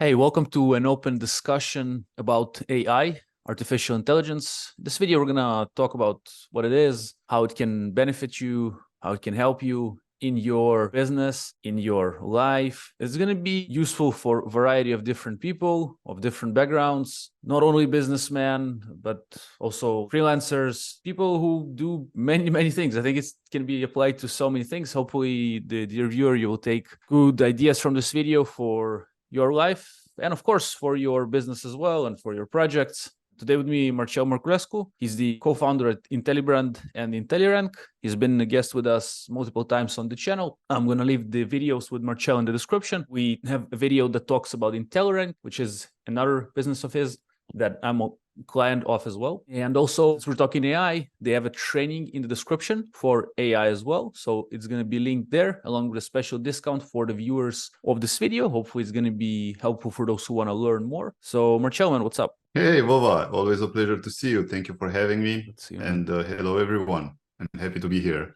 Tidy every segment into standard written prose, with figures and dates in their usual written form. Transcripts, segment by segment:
Hey, welcome to an open discussion about AI, artificial intelligence. This video, we're gonna talk about what it is, how it can benefit you, how it can help you in your business, in your life. It's gonna be useful for a variety of different people, of different backgrounds, not only businessmen, but also freelancers, people who do many things. I think it can be applied to so many things. Hopefully, the dear viewer, you will take good ideas from this video for your life, and of course for your business as well and for your projects. Today with me, Marcel Marculescu. He's the co-founder at intelliBRAND and intelliRANK. He's been a guest with us multiple times on the channel. I'm going to leave the videos with Marcel in the description. We have a video that talks about intelliRANK, which is another business of his that I'm a client of as well. And also, as we're talking AI, they have a training in the description for AI as well. So it's going to be linked there along with a special discount for the viewers of this video. Hopefully it's going to be helpful for those who want to learn more. So Marcel, man, what's up? Hey, Vova, always a pleasure to see you. Thank you for having me. And hello, everyone. I'm happy to be here.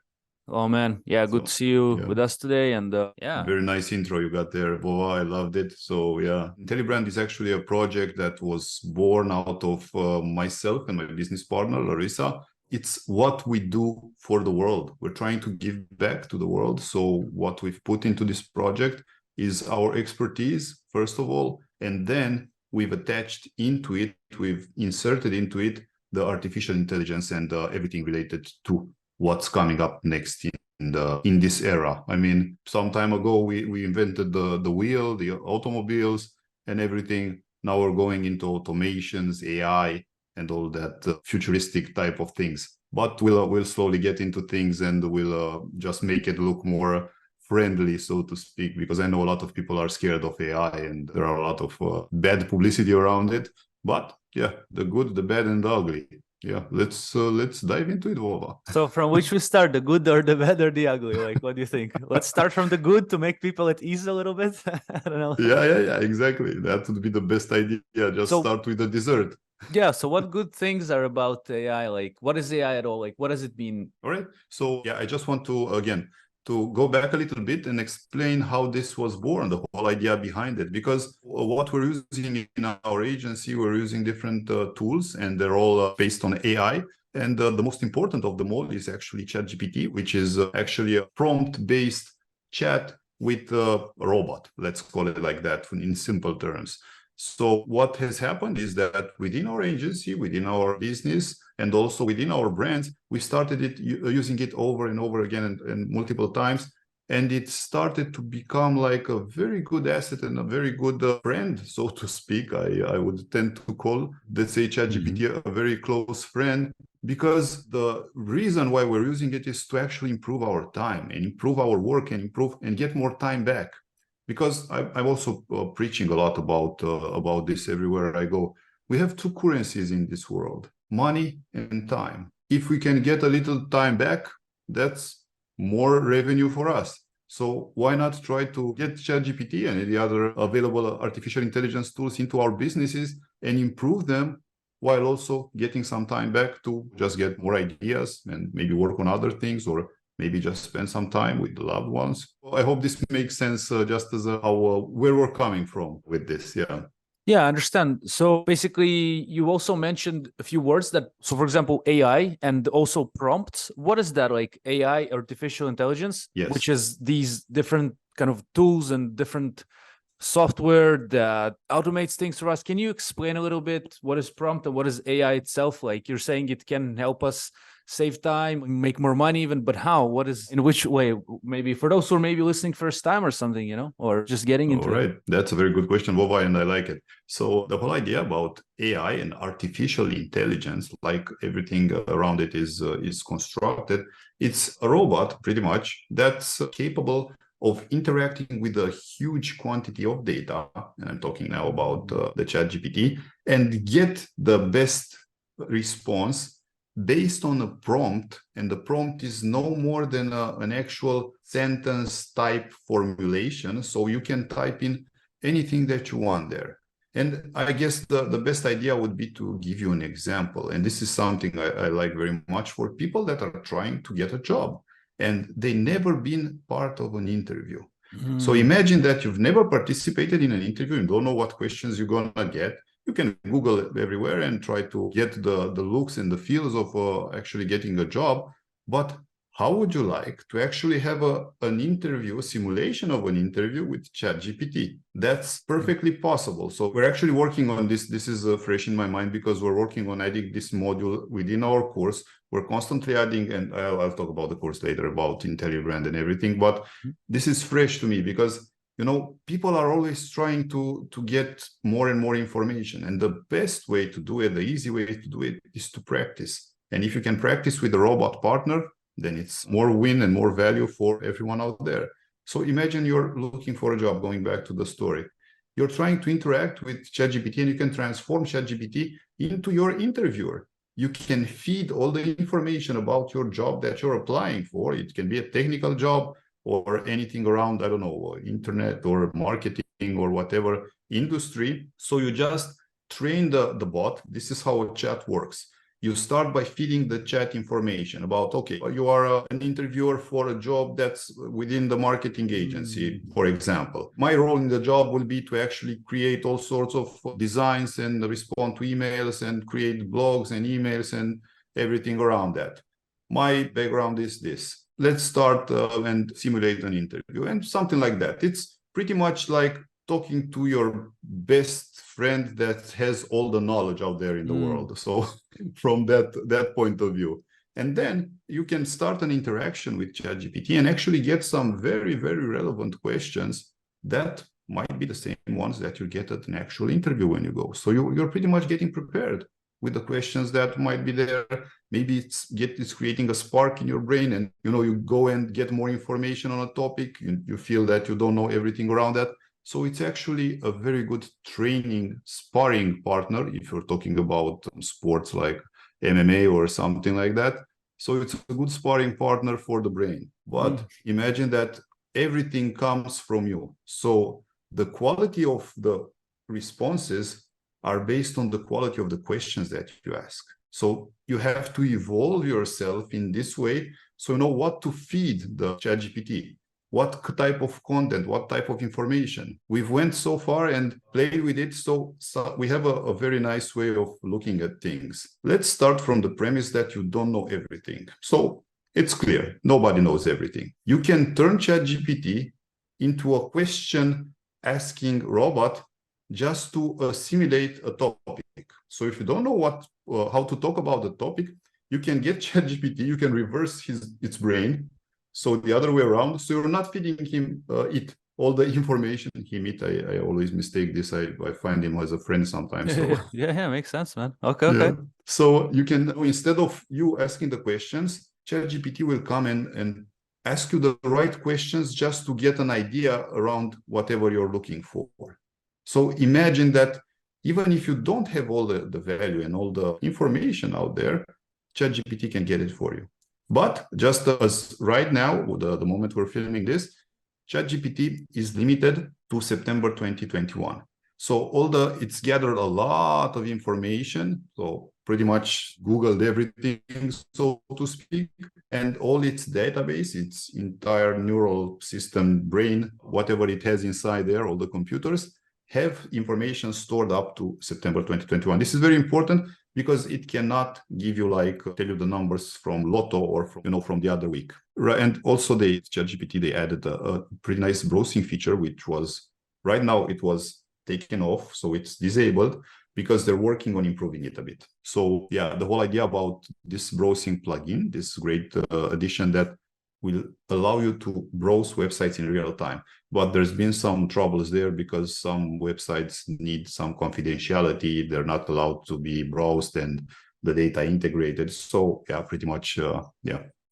Oh, man. Yeah, good to see you with us today. And yeah. Very nice intro you got there, Vova. I loved it. So yeah, intelliBRAND is actually a project that was born out of myself and my business partner, Larissa. It's what we do for the world. We're trying to give back to the world. So what we've put into this project is our expertise, first of all, and then we've attached into it, we've inserted into it the artificial intelligence and everything related to what's coming up next in this era. I mean, some time ago, we invented the wheel, the automobiles and everything. Now we're going into automations, AI, and all that futuristic type of things. But we'll slowly get into things and we'll just make it look more friendly, so to speak, because I know a lot of people are scared of AI and there are a lot of bad publicity around it. But yeah, the good, the bad, and the ugly. Yeah, let's dive into it, Vova. So from which we start, the good or the bad or the ugly? Like, what do you think? Let's start from the good to make people at ease a little bit. I don't know. Yeah, exactly. That would be the best idea. Just start with the dessert. Yeah, so what good things are about AI? Like, what is AI at all? Like, what does it mean? All right. So yeah, I just want to, again, to go back a little bit and explain how this was born, the whole idea behind it. Because what we're using in our agency, we're using different tools, and they're all based on AI. And the most important of them all is actually ChatGPT, which is actually a prompt-based chat with a robot. Let's call it like that in simple terms. So what has happened is that within our agency, within our business, and also within our brands, we started using it over and over again and multiple times. And it started to become like a very good asset and a very good friend, so to speak. I would tend to call, let's say, ChatGPT a very close friend, because the reason why we're using it is to actually improve our time and improve our work and improve and get more time back. Because I'm also preaching a lot about this everywhere I go. We have two currencies in this world: money and time. If we can get a little time back, that's more revenue for us. So why not try to get ChatGPT and the other available artificial intelligence tools into our businesses and improve them, while also getting some time back to just get more ideas and maybe work on other things, or maybe just spend some time with the loved ones. I hope this makes sense, just as how where we're coming from with this. Yeah, I understand. So basically, you also mentioned a few words that, so for example, AI and also prompts. What is that, like AI, artificial intelligence? Yes. Which is these different kind of tools and different software that automates things for us. Can you explain a little bit what is prompt and what is AI itself? Like, you're saying it can help us save time, make more money even, but how? What is, in which way? Maybe for those who are maybe listening first time or something, you know, or just getting into it. All right, that's a very good question, Vova, and I like it. So the whole idea about AI and artificial intelligence, like everything around it is constructed, it's a robot pretty much that's capable of interacting with a huge quantity of data, and I'm talking now about the ChatGPT, and get the best response based on a prompt. And the prompt is no more than an actual sentence type formulation. So you can type in anything that you want there. And I guess the best idea would be to give you an example. And this is something I like very much for people that are trying to get a job and they never been part of an interview. So imagine that you've never participated in an interview and don't know what questions you're going to get. You can Google it everywhere and try to get the looks and the feels of actually getting a job. But how would you like to actually have an interview, a simulation of an interview with ChatGPT? That's perfectly possible. So we're actually working on this. This is fresh in my mind because we're working on adding this module within our course. We're constantly adding, and I'll talk about the course later about intelliBRAND and everything. But this is fresh to me because, you know, people are always trying to get more and more information. And the best way to do it, the easy way to do it, is to practice. And if you can practice with a robot partner, then it's more win and more value for everyone out there. So imagine you're looking for a job, going back to the story. You're trying to interact with ChatGPT, and you can transform ChatGPT into your interviewer. You can feed all the information about your job that you're applying for. It can be a technical job or anything around, I don't know, internet or marketing or whatever industry. So you just train the bot. This is how a chat works. You start by feeding the chat information about, okay, you are an interviewer for a job that's within the marketing agency, for example. My role in the job will be to actually create all sorts of designs and respond to emails and create blogs and emails and everything around that. My background is this. Let's start and simulate an interview and something like that. It's pretty much like talking to your best friend that has all the knowledge out there in the world. So from that point of view, and then you can start an interaction with ChatGPT and actually get some very, very relevant questions that might be the same ones that you get at an actual interview when you go. So you're pretty much getting prepared with the questions that might be there. Maybe it's creating a spark in your brain, and you go and get more information on a topic. You feel that you don't know everything around that. So it's actually a very good training, sparring partner if you're talking about sports like MMA or something like that. So it's a good sparring partner for the brain. But imagine that everything comes from you. So the quality of the responses are based on the quality of the questions that you ask. So you have to evolve yourself in this way. So you know what to feed the ChatGPT. What type of content, what type of information. We've went so far and played with it, so we have a very nice way of looking at things. Let's start from the premise that you don't know everything. So it's clear, nobody knows everything. You can turn ChatGPT into a question-asking robot just to simulate a topic. So if you don't know how to talk about the topic, you can get ChatGPT, you can reverse its brain. So the other way around, so you're not feeding him all the information. I always mistake this. I find him as a friend sometimes. So. Yeah, makes sense, man. Okay. So you can, instead of you asking the questions, ChatGPT will come and ask you the right questions just to get an idea around whatever you're looking for. So imagine that even if you don't have all the value and all the information out there, ChatGPT can get it for you. But just as right now, the moment we're filming this, ChatGPT is limited to September 2021. So it's gathered a lot of information. So pretty much Googled everything, so to speak, and all its database, its entire neural system, brain, whatever it has inside there, all the computers, have information stored up to September 2021. This is very important because it cannot give you tell you the numbers from Lotto or from the other week. Right. And also ChatGPT, they added a pretty nice browsing feature, which was right now it was taken off. So it's disabled because they're working on improving it a bit. So yeah, the whole idea about this browsing plugin, this great addition that will allow you to browse websites in real time. But there's been some troubles there because some websites need some confidentiality. They're not allowed to be browsed and the data integrated. So yeah, pretty much,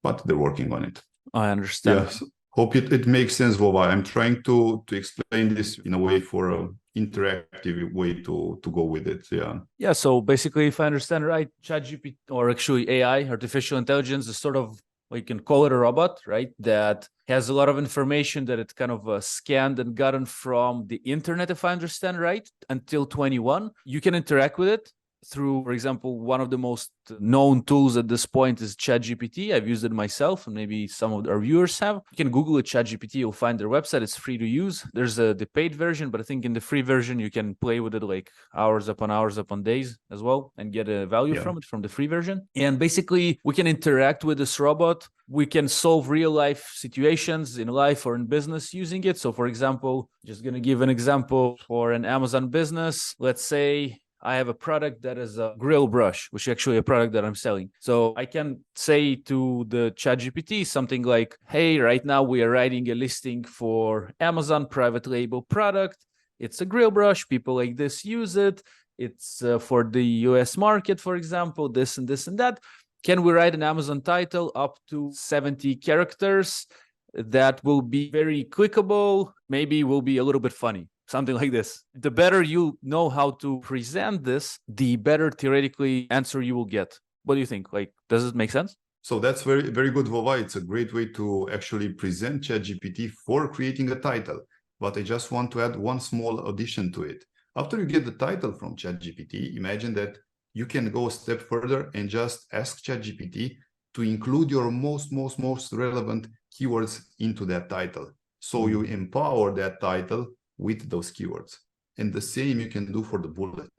but they're working on it. I understand. Yeah, so hope it makes sense, Vova. I'm trying to explain this in a way for an interactive way to go with it. Yeah, so basically, if I understand right, ChatGPT, or actually AI, artificial intelligence, is sort of, you can call it a robot, right? That has a lot of information that it kind of scanned and gotten from the internet, if I understand right, until 21. You can interact with it. through, for example, one of the most known tools at this point is ChatGPT. I've used it myself, and maybe some of our viewers have. You can Google it, ChatGPT, you'll find their website. It's free to use. There's the paid version, but I think in the free version, you can play with it like hours upon days as well and get a value from it from the free version. And basically, we can interact with this robot. We can solve real life situations in life or in business using it. So for example, just going to give an example for an Amazon business. Let's say I have a product that is a grill brush, which is actually a product that I'm selling. So I can say to the ChatGPT something like, hey, right now we are writing a listing for Amazon private label product. It's a grill brush. People like this use it. It's for the US market, for example, this and this and that. Can we write an Amazon title up to 70 characters that will be very clickable, maybe will be a little bit funny, something like this. The better you know how to present this, the better theoretically answer you will get. What do you think? Like, does it make sense? So that's very, very good, Vova. It's a great way to actually present ChatGPT for creating a title. But I just want to add one small addition to it. After you get the title from ChatGPT, imagine that you can go a step further and just ask ChatGPT to include your most relevant keywords into that title. So you empower that title with those keywords. And the same you can do for the bullet.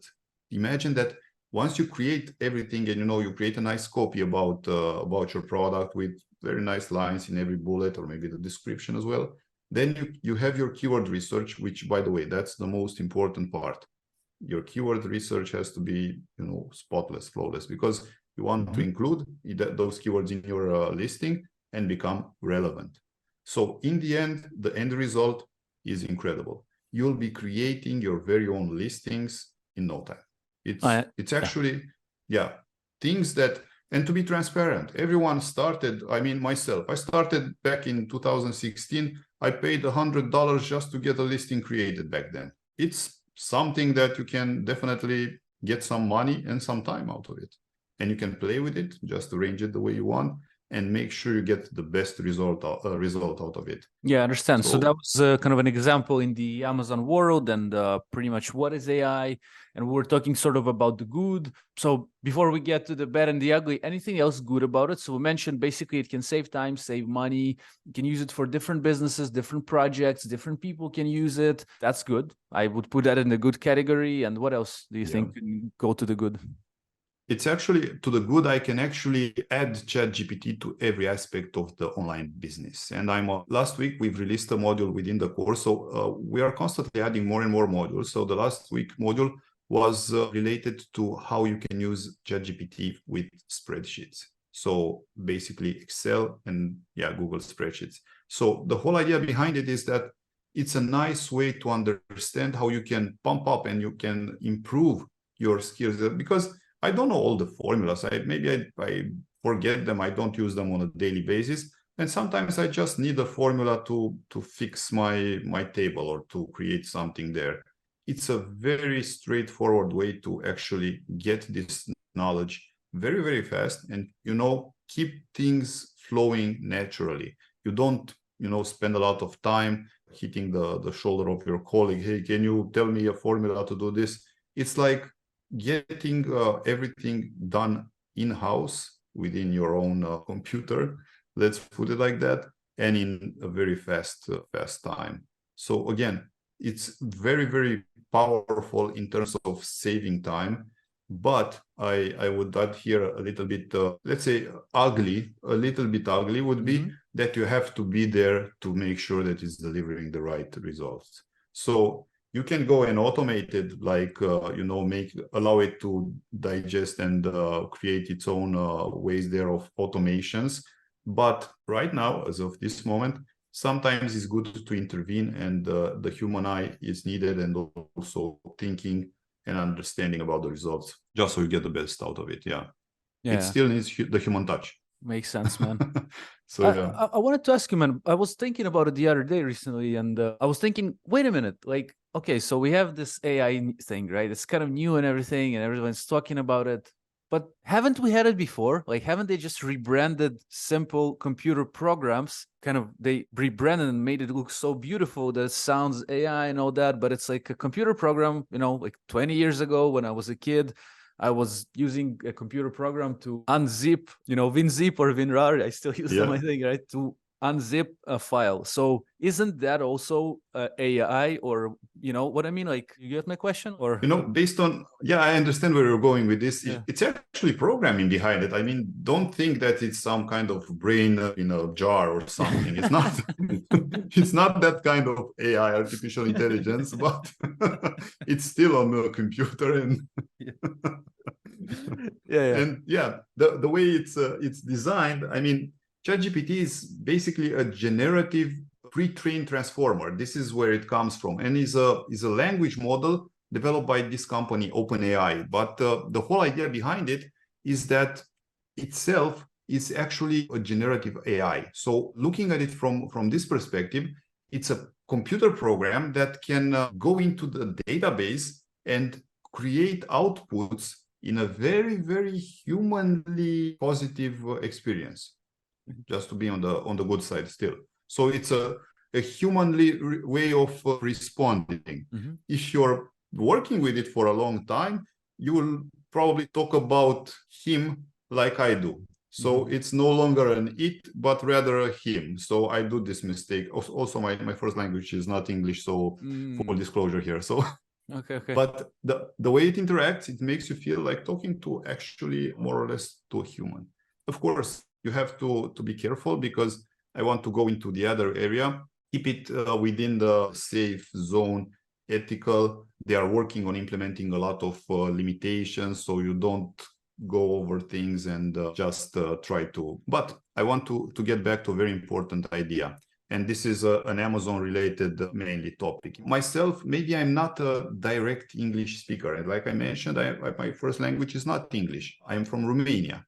Imagine that once you create everything and you create a nice copy about your product with very nice lines in every bullet or maybe the description as well, then you have your keyword research, which, by the way, that's the most important part. Your keyword research has to be, spotless, flawless, because you want to include those keywords in your listing and become relevant. So in the end result is incredible. You'll be creating your very own listings in no time. It's actually, things that, and to be transparent, everyone started, I mean, myself, I started back in 2016. I paid $100 just to get a listing created back then. It's something that you can definitely get some money and some time out of it. And you can play with it, just arrange it the way you want, and make sure you get the best result out of it. Yeah, I understand. So that was kind of an example in the Amazon world, and pretty much what is AI. And we're talking sort of about the good. So before we get to the bad and the ugly, anything else good about it? So we mentioned basically it can save time, save money. You can use it for different businesses, different projects, different people can use it. That's good. I would put that in the good category. And what else do you think can go to the good? It's actually, to the good, I can actually add ChatGPT to every aspect of the online business. And last week, we've released a module within the course. So we are constantly adding more and more modules. So the last week module was related to how you can use ChatGPT with spreadsheets. So basically Excel and Google spreadsheets. So the whole idea behind it is that it's a nice way to understand how you can pump up and you can improve your skills, because I don't know all the formulas. Maybe I forget them. I don't use them on a daily basis. And sometimes I just need a formula to fix my table or to create something there. It's a very straightforward way to actually get this knowledge very, very fast and, keep things flowing naturally. You don't, spend a lot of time hitting the shoulder of your colleague. Hey, can you tell me a formula to do this? It's like getting everything done in-house within your own computer, let's put it like that, and in a very fast time. So again, it's very, very powerful in terms of saving time, but I would add here a little bit, let's say a little bit ugly would be that you have to be there to make sure that it's delivering the right results. So you can go and automate it, like, allow it to digest and create its own ways there of automations. But right now, as of this moment, sometimes it's good to intervene, and the human eye is needed, and also thinking and understanding about the results, just so you get the best out of it. It still needs the human touch. Makes sense, man. So I wanted to ask you, man, I was thinking about it the other day recently, and I was thinking, wait a minute, like, okay, so we have this AI thing, right? It's kind of new and everything, and everyone's talking about it. But haven't we had it before? Like, haven't they just rebranded simple computer programs? They rebranded and made it look so beautiful that it sounds AI and all that, but it's like a computer program, like 20 years ago when I was a kid. I was using a computer program to unzip, WinZip or WinRAR. I still use them, I think, right? To unzip a file. So isn't that also AI, or what I mean? Like, you get my question? Or based on, I understand where you're going with this. It's actually programming behind it. I mean, don't think that it's some kind of brain in a jar or something. It's not. It's not that kind of AI, artificial intelligence, but it's still on a computer and and the way it's designed. I mean, ChatGPT is basically a generative pre-trained transformer. This is where it comes from, and is a language model developed by this company, OpenAI. But the whole idea behind it is that itself is actually a generative AI. So looking at it from this perspective, it's a computer program that can go into the database and create outputs in a very, very humanly positive experience, just to be on the good side still. So it's a humanly way of responding. If you're working with it for a long time, you will probably talk about him like I do. So it's no longer an it, but rather a him. So I do this mistake. Also, my first language is not English, so full disclosure here. So okay. But the way it interacts, it makes you feel like talking to actually more or less to a human. Of course, you have to be careful, because I want to go into the other area. Keep it within the safe zone, ethical. They are working on implementing a lot of limitations, so you don't go over things and just try to. But I want to get back to a very important idea. And this is an Amazon-related mainly topic. Myself, maybe I'm not a direct English speaker. And like I mentioned, my first language is not English. I'm from Romania.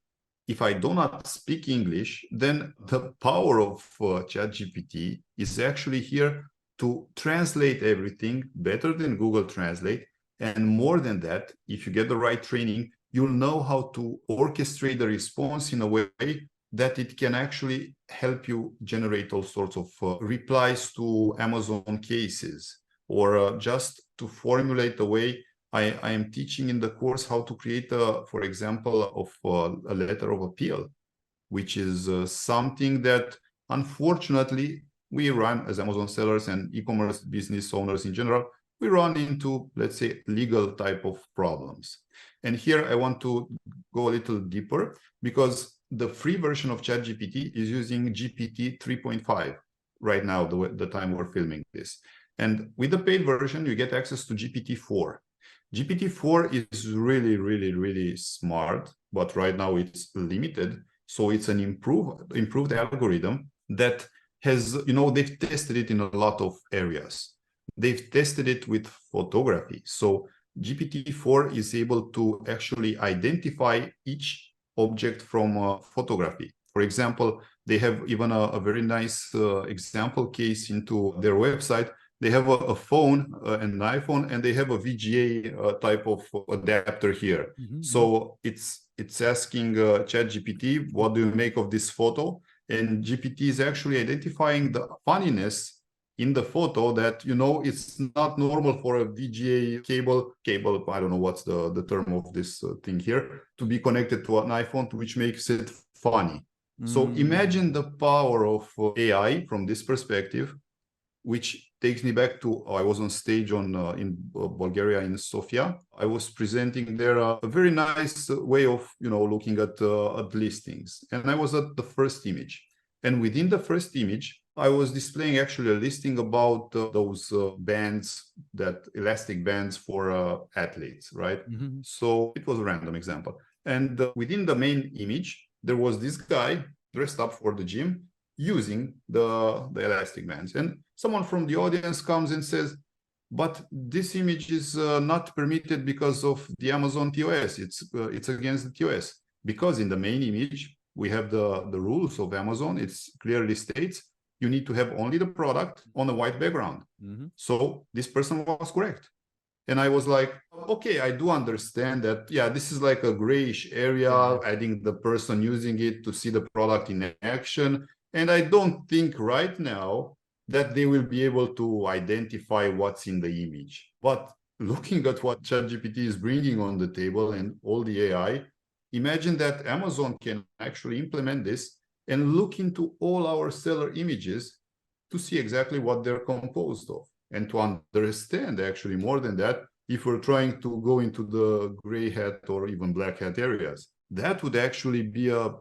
If I do not speak English, then the power of ChatGPT is actually here to translate everything better than Google Translate. And more than that, if you get the right training, you'll know how to orchestrate the response in a way that it can actually help you generate all sorts of replies to Amazon cases, or just to formulate the way I am teaching in the course how to create, for example, a letter of appeal, which is something that unfortunately we run as Amazon sellers and e-commerce business owners in general. We run into, let's say, legal type of problems. And here I want to go a little deeper, because the free version of ChatGPT is using GPT 3.5 right now, the time we're filming this. And with the paid version, you get access to GPT-4. GPT-4 is really, really, really smart, but right now it's limited. So it's an improved algorithm that has, they've tested it in a lot of areas. They've tested it with photography. So GPT-4 is able to actually identify each object from photography. For example, they have even a very nice example case into their website. They have a phone, an iPhone, and they have a VGA type of adapter here. So it's asking ChatGPT, what do you make of this photo? And GPT is actually identifying the funniness in the photo that, it's not normal for a VGA cable, I don't know what's the term of this thing here, to be connected to an iPhone, which makes it funny. So imagine the power of AI from this perspective, which takes me back to, I was on stage in Bulgaria, in Sofia. I was presenting there a very nice way of, looking at listings. And I was at the first image. And within the first image, I was displaying actually a listing about those bands, elastic bands for athletes, right? So it was a random example. And within the main image, there was this guy dressed up for the gym using the elastic bands. And someone from the audience comes and says, but this image is not permitted because of the Amazon TOS. It's against the TOS. Because in the main image, we have the rules of Amazon. It clearly states you need to have only the product on a white background. So this person was correct. And I was like, okay, I do understand that, yeah, this is like a grayish area, adding the person using it to see the product in action. And I don't think right now that they will be able to identify what's in the image. But looking at what ChatGPT is bringing on the table and all the AI, imagine that Amazon can actually implement this and look into all our seller images to see exactly what they're composed of, and to understand actually more than that, if we're trying to go into the gray hat or even black hat areas. That would actually be a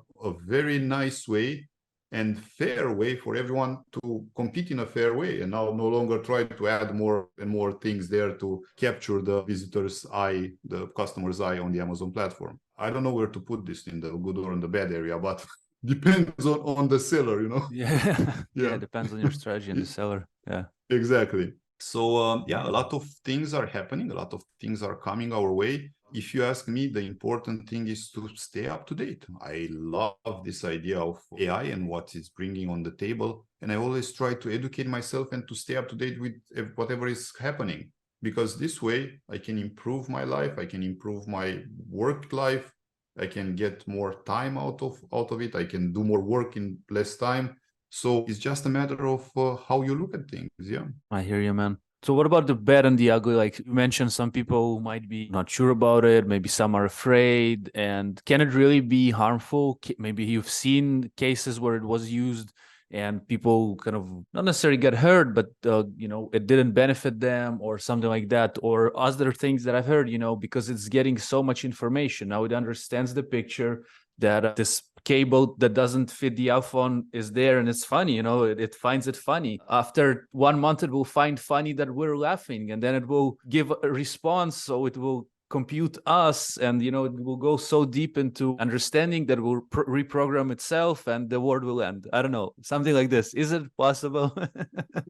very nice way and fair way for everyone to compete in a fair way, and now no longer try to add more and more things there to capture the visitor's eye, the customer's eye on the Amazon platform. I don't know where to put this, in the good or in the bad area, but depends on the seller, you know. Yeah. Yeah, It depends on your strategy and the seller. Yeah. exactly. So yeah, a lot of things are happening, a lot of things are coming our way. If you ask me, the important thing is to stay up to date. I love this idea of AI and what it's bringing on the table, and I always try to educate myself and to stay up to date with whatever is happening, because this way I can improve my life, I can improve my work life, I can get more time out of it, I can do more work in less time. So it's just a matter of how you look at things. Yeah. I hear you, man. So what about the bad and the ugly? Like you mentioned, some people might be not sure about it. Maybe some are afraid. And can it really be harmful? Maybe you've seen cases where it was used and people kind of not necessarily get hurt, but it didn't benefit them or something like that. Or other things that I've heard, because it's getting so much information. Now it understands the picture that this cable that doesn't fit the iPhone is there, and it's funny, it finds it funny. After 1 month, it will find funny that we're laughing, and then it will give a response, so it will compute us, and it will go so deep into understanding that it will reprogram itself and the world will end. I don't know, something like this. Is it possible?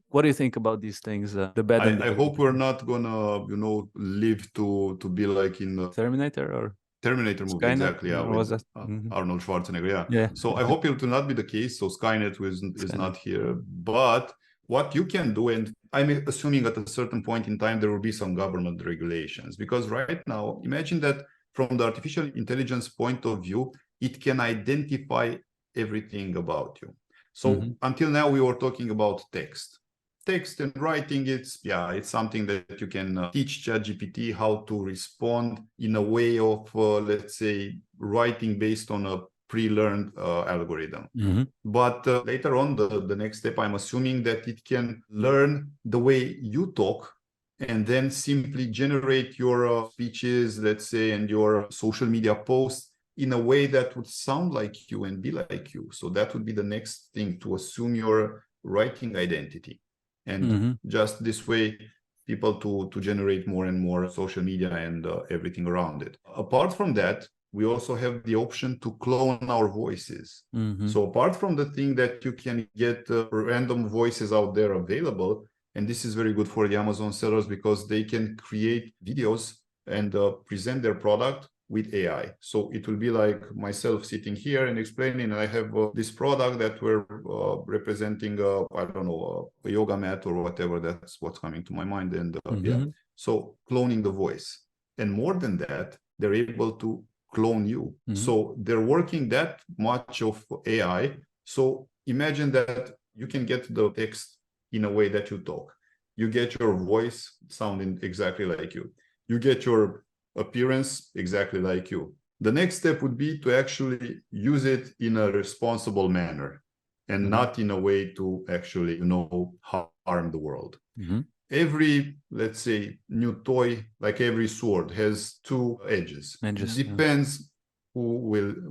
What do you think about these things, the bad and the I hope we're not gonna live to be like in Terminator or Terminator movie, Skynet? exactly, yeah, Or with was that? Mm-hmm. Arnold Schwarzenegger, yeah. Yeah. So I hope it will not be the case. So Skynet is not here. But what you can do, and I'm assuming at a certain point in time, there will be some government regulations, because right now, imagine that from the artificial intelligence point of view, it can identify everything about you. So until now, we were talking about text and writing. It's something that you can teach ChatGPT how to respond in a way of let's say writing based on a pre-learned algorithm. But later on, the next step, I'm assuming that it can learn the way you talk and then simply generate your speeches, let's say, and your social media posts in a way that would sound like you and be like you. So that would be the next thing, to assume your writing identity. And just this way, people to generate more and more social media and everything around it. Apart from that, we also have the option to clone our voices. So apart from the thing that you can get random voices out there available, and this is very good for the Amazon sellers because they can create videos and present their product with AI. So it will be like myself sitting here and explaining, I have this product that we're representing, I don't know, a yoga mat or whatever, that's what's coming to my mind. And yeah, so cloning the voice. And more than that, they're able to clone you. So they're working that much of AI. So imagine that you can get the text in a way that you talk. You get your voice sounding exactly like you. You get your appearance exactly like you. The next step would be to actually use it in a responsible manner and not in a way to actually, harm the world. Every, let's say, new toy, like every sword, has two edges. It depends who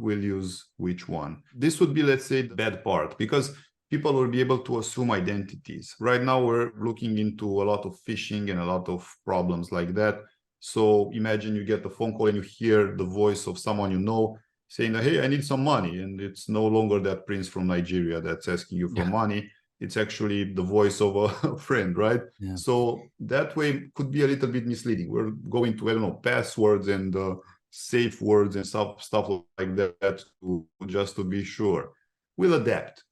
will use which one. This would be, let's say, the bad part, because people will be able to assume identities. Right now, we're looking into a lot of phishing and a lot of problems like that. So imagine you get a phone call and you hear the voice of someone you know saying, hey, I need some money. And it's no longer that prince from Nigeria that's asking you for money. It's actually the voice of a friend, right? Yeah. So that way could be a little bit misleading. We're going to, I don't know, passwords and safe words and stuff like that just to be sure. We'll adapt.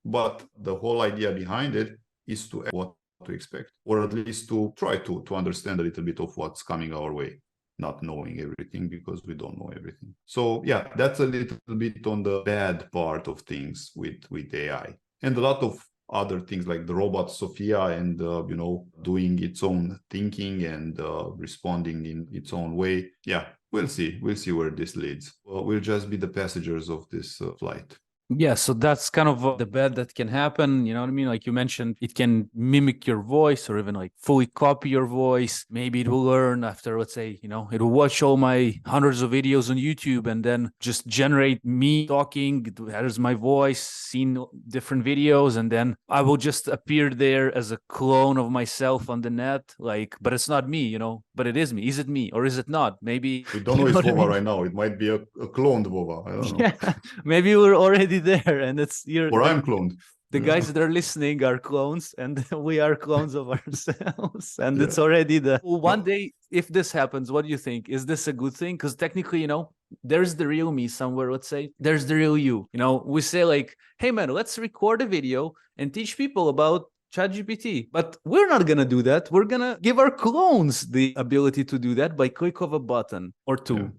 But the whole idea behind it is to what to expect, or at least to try to understand a little bit of what's coming our way, not knowing everything, because we don't know everything. So yeah, that's a little bit on the bad part of things with AI. And a lot of other things like the robot Sophia and, you know, doing its own thinking and responding in its own way. Yeah, we'll see. We'll see where this leads. We'll just be the passengers of this flight. Yeah, so that's kind of the bad that can happen. You know what I mean? Like you mentioned, it can mimic your voice or even like fully copy your voice. Maybe it will learn after, let's say, you know, it will watch all my hundreds of videos on YouTube and then just generate me talking. There's my voice, seen different videos, and then I will just appear there as a clone of myself on the net. Like, but it's not me, you know, but it is me. Is it me or is it not? Maybe we don't know it's Vova right now. It might be a cloned Vova. I don't know. Yeah, maybe we're already there and it's you're or I'm cloned. the guys that are listening are clones and we are clones of ourselves, and it's already the one day. If this happens, what do you think? Is this a good thing? Because technically, you know, there's the real me somewhere. Let's say there's the real you. You know, we say like, hey man, let's record a video and teach people about ChatGPT, but we're not gonna do that. We're gonna give our clones the ability to do that by click of a button or two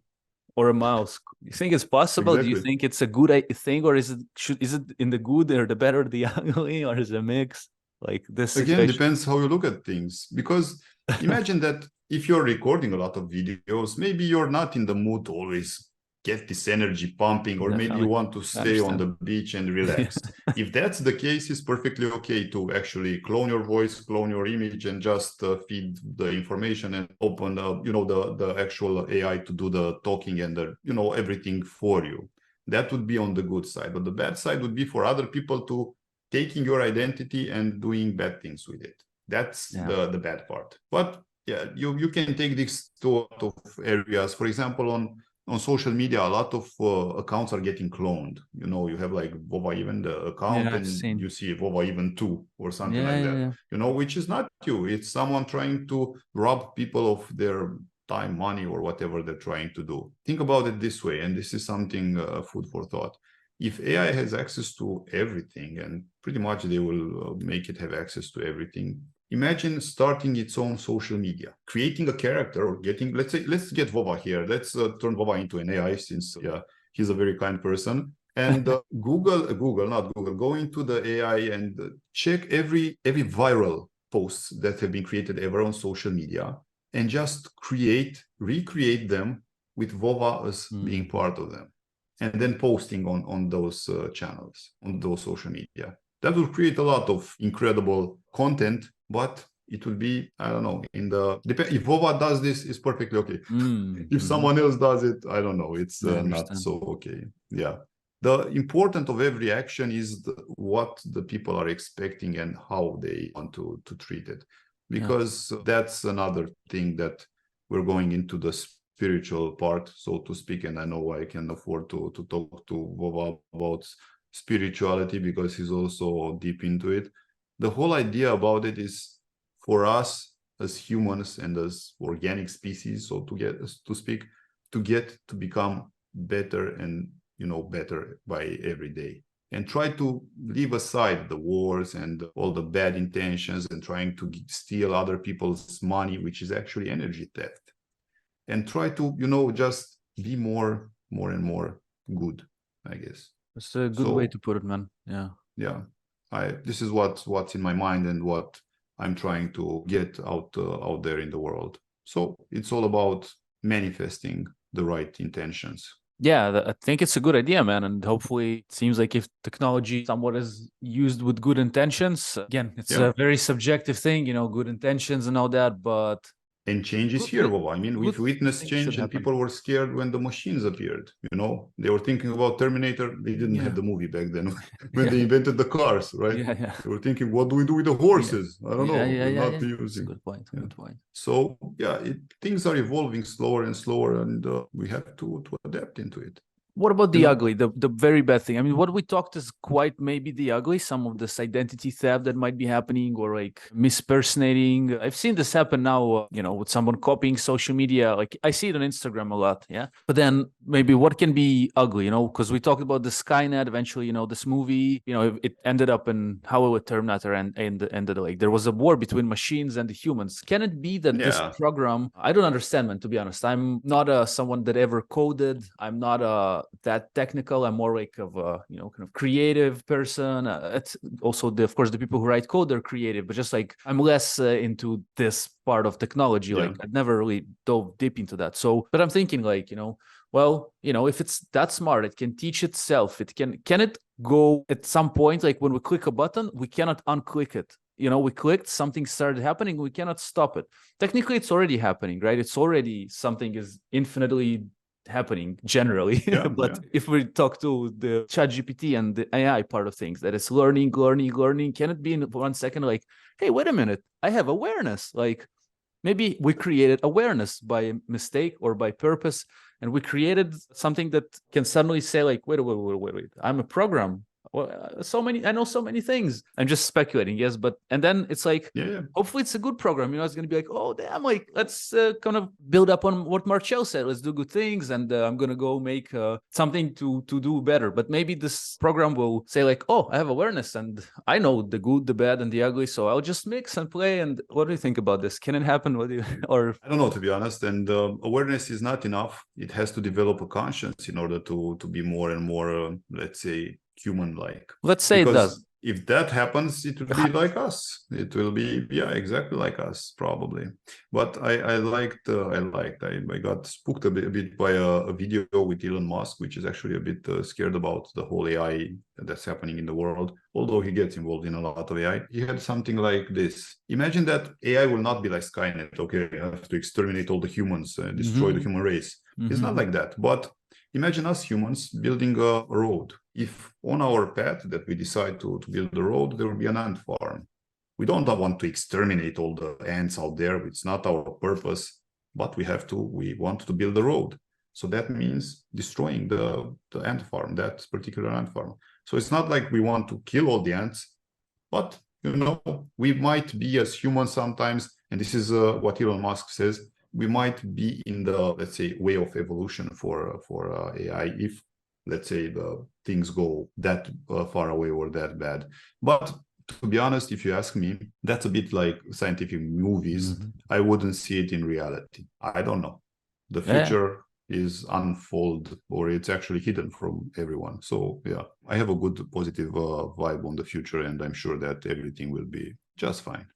or a mouse. You think it's possible? Exactly. Do you think it's a good thing, or is it in the good or the better, the ugly, or is it a mix? Like this again depends how you look at things, because imagine that if you're recording a lot of videos, maybe you're not in the mood to always get this energy pumping, or maybe you want to stay on the beach and relax. If that's the case, it's perfectly okay to actually clone your voice, clone your image, and just feed the information and open you know, the actual AI to do the talking and the, you know, everything for you. That would be on the good side. But the bad side would be for other people to taking your identity and doing bad things with it. That's the bad part. But yeah, you can take this to a lot of areas. For example, on social media, a lot of accounts are getting cloned. You know, you have like Vova Even the account, and you see Vova Even 2 or something like that. You know, which is not you. It's someone trying to rob people of their time, money, or whatever they're trying to do. Think about it this way, and this is something food for thought. If AI has access to everything, and pretty much they will make it have access to everything, imagine starting its own social media, creating a character, or getting, let's get Vova here. Let's turn Vova into an AI, since he's a very kind person. And go into the AI and check every viral posts that have been created ever on social media, and just recreate them with Vova as being part of them, and then posting on those channels, on those social media. That will create a lot of incredible content, but it will be, I don't know, if Vova does this, it's perfectly okay. If someone else does it, I don't know, it's not so okay. Yeah. The important of every action is what the people are expecting and how they want to treat it. Because that's another thing that we're going into the spiritual part, so to speak, and I know I can afford to talk to Vova about spirituality because he's also deep into it. The whole idea about it is for us as humans and as organic species, so to become better and, you know, better by every day, and try to leave aside the wars and all the bad intentions and trying to steal other people's money, which is actually energy theft, and try to, you know, just be more and more good, I guess. That's a good way to put it, man. Yeah. This is what's in my mind and what I'm trying to get out there in the world. So it's all about manifesting the right intentions. Yeah, I think it's a good idea, man. And hopefully it seems like if technology somewhat is used with good intentions, again, it's a very subjective thing, you know, good intentions and all that, but... And change is here, Vova. I mean, we've witnessed change, and people were scared when the machines appeared. You know, they were thinking about Terminator. They didn't have the movie back then when they invented the cars, right? They were thinking, what do we do with the horses? I don't know. We're not using. Good point. Good point. So things are evolving slower and slower, and we have to adapt into it. What about the ugly, the very bad thing? I mean, what we talked is quite maybe the ugly, some of this identity theft that might be happening, or like mispersonating. I've seen this happen now, you know, with someone copying social media. Like I see it on Instagram a lot, But then maybe what can be ugly, you know, because we talked about the Skynet, eventually, you know, this movie, you know, it ended up in how will a Terminator ended like there was a war between machines and the humans. Can it be that this program, I don't understand, man, to be honest. I'm not someone that ever coded. I'm not that technical. I'm more like of a, you know, kind of creative person. It's also of course, the people who write code are creative, but just like I'm less into this part of technology. Like I've never really dove deep into that. So, but I'm thinking like, you know, well, you know, if it's that smart, it can teach itself. It can it go at some point, like when we click a button, we cannot unclick it. You know, we clicked, something started happening, we cannot stop it. Technically, it's already happening, right? It's already something is infinitely happening generally. But if we talk to the ChatGPT and the AI part of things, that is learning, can it be in 1 second like, hey, wait a minute, I have awareness. Like maybe we created awareness by mistake or by purpose, and we created something that can suddenly say like, wait, I'm a program. Well, I know so many things. I'm just speculating, yes, but and then it's like, hopefully it's a good program. You know, it's going to be like, oh damn, like let's kind of build up on what Marcel said. Let's do good things, and I'm going to go make something to do better. But maybe this program will say like, oh, I have awareness, and I know the good, the bad, and the ugly, so I'll just mix and play. And what do you think about this? Can it happen? What do you, or I don't know, to be honest. And awareness is not enough. It has to develop a conscience in order to be more and more, let's say, human-like. Let's say it does. If that happens, it will be like us. It will be, exactly like us, probably. But I got spooked a bit by a video with Elon Musk, which is actually a bit scared about the whole AI that's happening in the world. Although he gets involved in a lot of AI, he had something like this. Imagine that AI will not be like Skynet. Okay, I have to exterminate all the humans, destroy the human race. It's not like that. But imagine us humans building a road. If on our path that we decide to build a road, there will be an ant farm. We don't want to exterminate all the ants out there. It's not our purpose, but we want to build a road. So that means destroying the ant farm, that particular ant farm. So it's not like we want to kill all the ants, but, you know, we might be as humans sometimes, and this is what Elon Musk says, we might be in the, let's say, way of evolution for AI if, let's say, the things go that far away or that bad. But to be honest, if you ask me, that's a bit like scientific movies. I wouldn't see it in reality. I don't know. The future is unfold, or it's actually hidden from everyone. So yeah, I have a good positive vibe on the future, and I'm sure that everything will be just fine.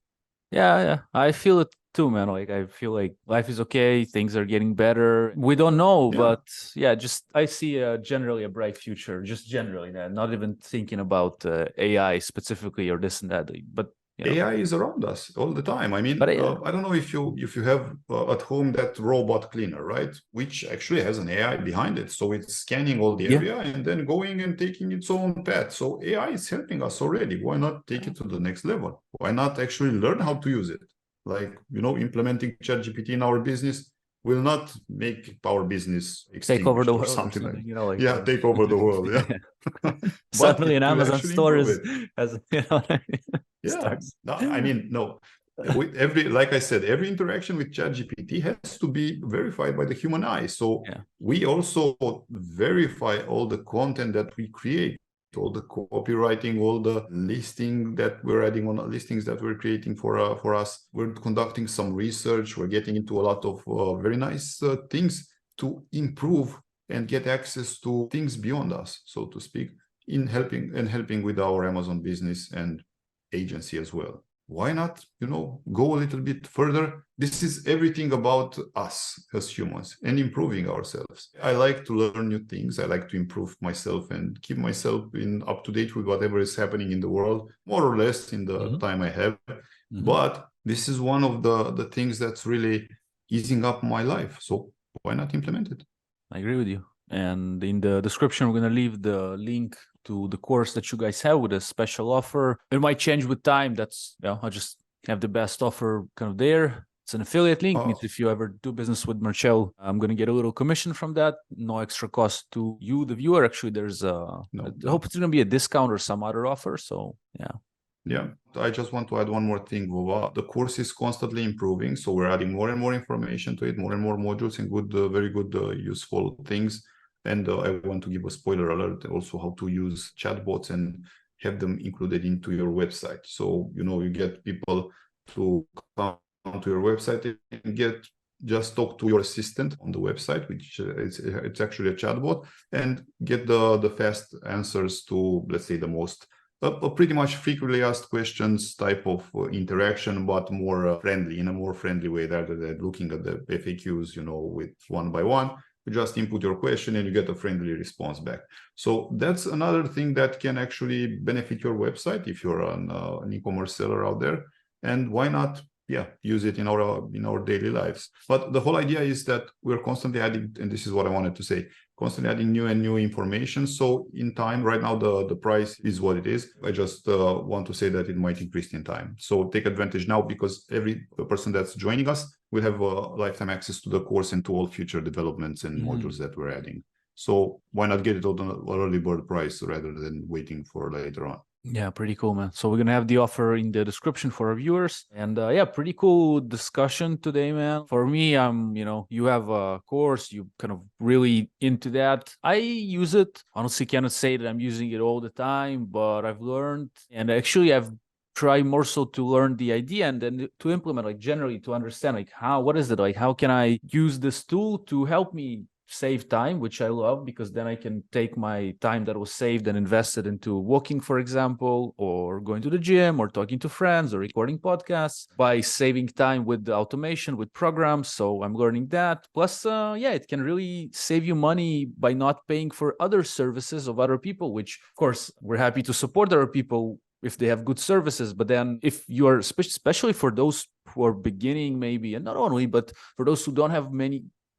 Yeah, I feel it too, man. Like I feel like life is okay, things are getting better. We don't know, but yeah, just I see generally a bright future, just generally, not even thinking about AI specifically or this and that. But you know, AI is around us all the time. I mean, I don't know if you have at home that robot cleaner, right? Which actually has an AI behind it. So it's scanning all the area and then going and taking its own path. So AI is helping us already. Why not take it to the next level? Why not actually learn how to use it? Like, you know, implementing ChatGPT in our business will not make our business take over the world or something like, you know, like take over the world. Suddenly an Amazon store has, you know what I mean? No, I mean, no. With like I said, every interaction with ChatGPT has to be verified by the human eye. So we also verify all the content that we create, all the copywriting, all the listing that we're adding on listings that we're creating for us. We're conducting some research. We're getting into a lot of very nice things to improve and get access to things beyond us, so to speak, in helping with our Amazon business and agency as well. Why not, you know, go a little bit further? This is everything about us as humans and improving ourselves. I like to learn new things. I like to improve myself and keep myself up to date with whatever is happening in the world, more or less in the time I have. But this is one of the things that's really easing up my life. So why not implement it? I agree with you. And in the description, we're going to leave the link to the course that you guys have with a special offer. It might change with time. That's, you know, I'll just have the best offer kind of there. It's an affiliate link. Means if you ever do business with Marcel, I'm going to get a little commission from that. No extra cost to you, the viewer. Actually, there's I hope it's going to be a discount or some other offer. So yeah, I just want to add one more thing, Vova. The course is constantly improving, so we're adding more and more information to it, more and more modules and good, very good, useful things. And I want to give a spoiler alert also how to use chatbots and have them included into your website. So, you know, you get people to come to your website and get just talk to your assistant on the website, which it's actually a chatbot, and get the fast answers to, let's say, the most pretty much frequently asked questions type of interaction, but more friendly, in a more friendly way, rather than looking at the FAQs, with one by one. You just input your question and you get a friendly response back. So that's another thing that can actually benefit your website if you're an e-commerce seller out there. And why not, use it in our daily lives. But the whole idea is that we're constantly adding, and this is what I wanted to say, constantly adding new and new information. So in time, right now, the price is what it is. I just want to say that it might increase in time. So take advantage now, because every person that's joining us will have lifetime access to the course and to all future developments and modules that we're adding. So why not get it on an early bird price rather than waiting for later on? Yeah, pretty cool, man. So we're going to have the offer in the description for our viewers. And pretty cool discussion today, man. For me, you have a course, you kind of really into that. I use it. Honestly, cannot say that I'm using it all the time, but I've learned, and actually I've tried more so to learn the idea and then to implement, like generally to understand, like what is it? Like, how can I use this tool to help me save time, which I love, because then I can take my time that was saved and invest it into walking, for example, or going to the gym, or talking to friends, or recording podcasts, by saving time with the automation, with programs. So I'm learning that. Plus, it can really save you money by not paying for other services of other people, which, of course, we're happy to support other people if they have good services. But then if you are, especially for those who are beginning maybe, and not only, but for those who don't have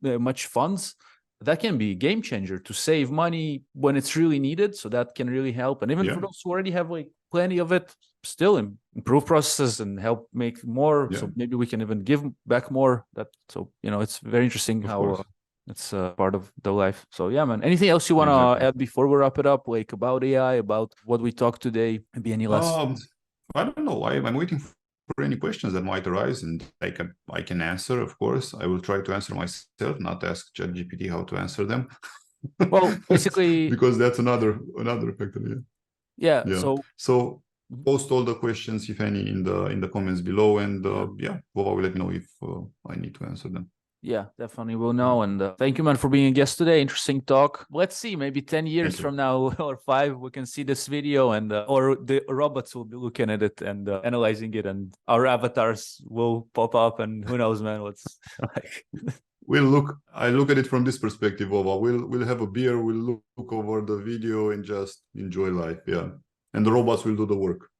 much funds, that can be a game changer to save money when it's really needed. So that can really help. And even for those who already have like plenty of it, still improve processes and help make more. So maybe we can even give back more. It's very interesting how it's part of the life. So yeah, man. Anything else you want to add before we wrap it up, like about AI, about what we talked today? Maybe any last? I don't know. I'm waiting for any questions that might arise, and I can answer. Of course, I will try to answer myself, not ask ChatGPT how to answer them. Well, basically, because that's another factor. So post all the questions, if any, in the comments below, and Vova will let me know if I need to answer them. Yeah, definitely will know. And thank you, man, for being a guest today. Interesting talk. Let's see, maybe 10 years from now or 5, we can see this video, and or the robots will be looking at it and analyzing it, and our avatars will pop up, and who knows, man, what's like. I look at it from this perspective, Vova. We'll have a beer, we'll look over the video and just enjoy life. Yeah. And the robots will do the work.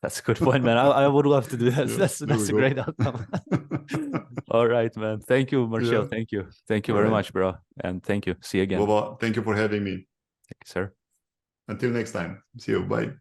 That's a good point, man. I would love to do that. That's a great outcome. All right, man. Thank you, Marcel. Thank you. Thank you very much, bro. And thank you. See you again. Vova, thank you for having me. Thank you, sir. Until next time. See you. Bye.